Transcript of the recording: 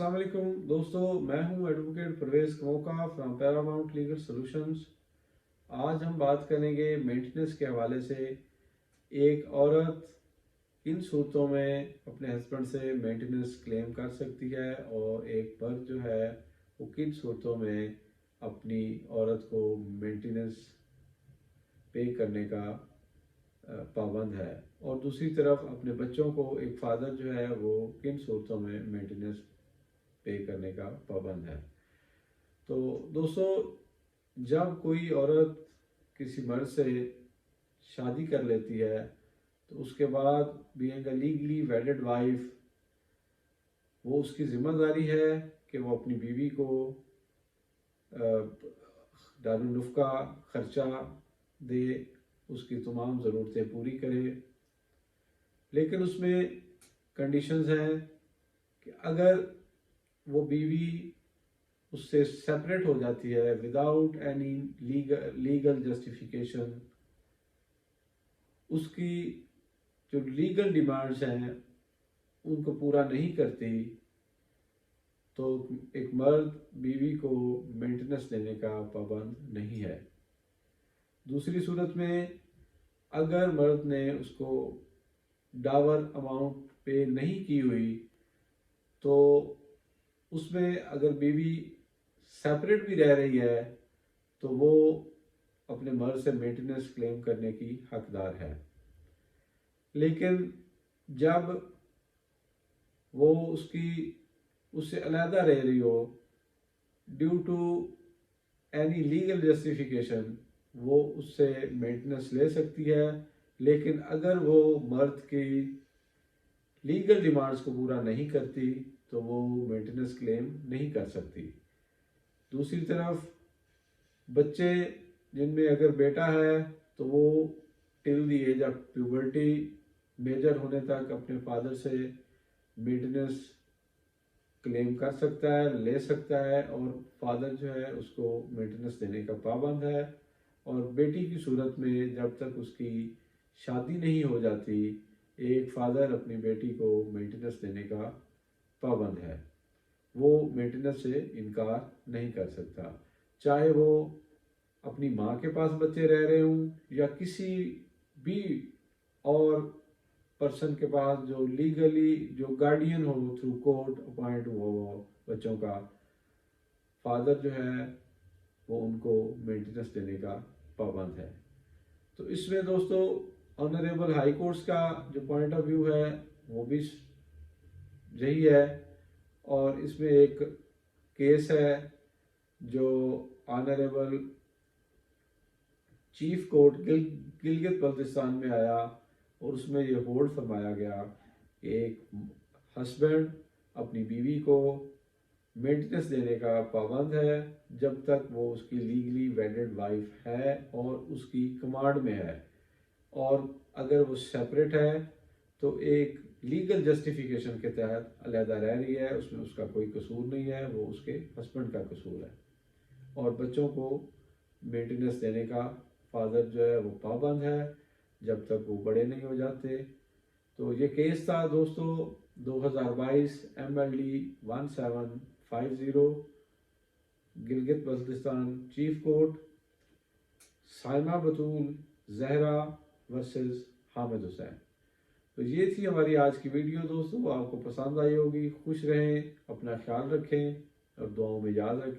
अस्सलाम वालेकुम दोस्तों, मैं हूं advocate Parvez Kamoka from Paramount Legal Solutions. आज हम बात करेंगे मेंटेनेंस के हवाले से। एक औरत किन सूरतों में अपने हस्बैंड से मेंटेनेंस क्लेम कर सकती है और एक मर्द जो है वो किन सूरतों में अपनी औरत को मेंटेनेंस पे करने का पाबंद है, और दूसरी तरफ अपने बच्चों को एक फादर जो है वो किन सूरतों में मेंटेनेंस पे करने का पाबंद है। तो दोस्तों, जब कोई औरत किसी मर्द से शादी कर लेती है तो उसके बाद बीइंग अ लीगली वेडेड वाइफ, वो उसकी जिम्मेदारी है कि वो अपनी बीवी को दारुनुफ़्का खर्चा दे, उसकी तमाम ज़रूरतें पूरी करे। लेकिन उसमें कंडीशंस हैं कि अगर वो बीवी उससे सेपरेट हो जाती है विदाउट एनी लीगल जस्टिफिकेशन, उसकी जो लीगल डिमांड्स हैं उनको पूरा नहीं करती, तो एक मर्द बीवी को मेंटेनेंस देने का पाबंद नहीं है। दूसरी सूरत में, अगर मर्द ने उसको डावर अमाउंट पे नहीं की हुई, तो उसमें अगर बीवी सेपरेट भी रह रही है तो वो अपने मर्द से मेंटेनेंस क्लेम करने की हकदार है। लेकिन जब वो उससे अलहदा रह रही हो due to any legal justification, वो उससे मेंटेनेंस ले सकती है। लेकिन अगर वो मर्द की लीगल डिमांड्स को पूरा नहीं करती तो वो मेंटेनेंस क्लेम नहीं कर सकती। दूसरी तरफ बच्चे जिनमें अगर बेटा है तो वो till the age of puberty, major होने तक अपने फादर से मेंटेनेंस क्लेम कर सकता है, ले सकता है, और फादर जो है उसको मेंटेनेंस देने का पाबंद है। और बेटी की सूरत में जब तक उसकी शादी नहीं हो जाती, एक फादर अपनी बेटी को मेंटेनेंस देने का पाबंद है। वो मेंटेनेंस से इनकार नहीं कर सकता, चाहे वो अपनी माँ के पास बच्चे रह रहे हों या किसी भी और पर्सन के पास जो लीगली जो गार्डियन हो थ्रू कोर्ट अपॉइंट हुआ हो बच्चों का। फादर जो है वो उनको मेंटेनेंस देने का पाबंद है। तो इसमें दोस्तों, ऑनरेबल हाई कोर्ट्स का जो पॉइंट ऑफ व्यू है वो भी यही है। और इसमें एक केस है जो honourable chief court Gilgit Baltistan में आया, और उसमें ये होल्ड फरमाया गया कि एक हस्बैंड अपनी बीवी को मेंटेनेंस देने का पाबंद है जब तक वो उसकी लीगली वेडेड वाइफ है और उसकी कमांड में है। और अगर वो सेपरेट है तो एक लीगल जस्टिफिकेशन के तहत अलहदा रह रही है, उसमें उसका कोई कसूर नहीं है, वो उसके हस्बैंड का कसूर है। और बच्चों को मेंटेनेंस देने का फादर जो है वो पाबंद है जब तक वो बड़े नहीं हो जाते। तो ये केस था दोस्तों 2022 MLD 1750, Gilgit Baltistan chief court, Saima Batool Zahra versus Hamid Hussain. तो ये थी हमारी आज की वीडियो दोस्तों, आपको पसंद आई होगी। खुश रहें, अपना ख्याल रखें और दुआओं में याद रखें।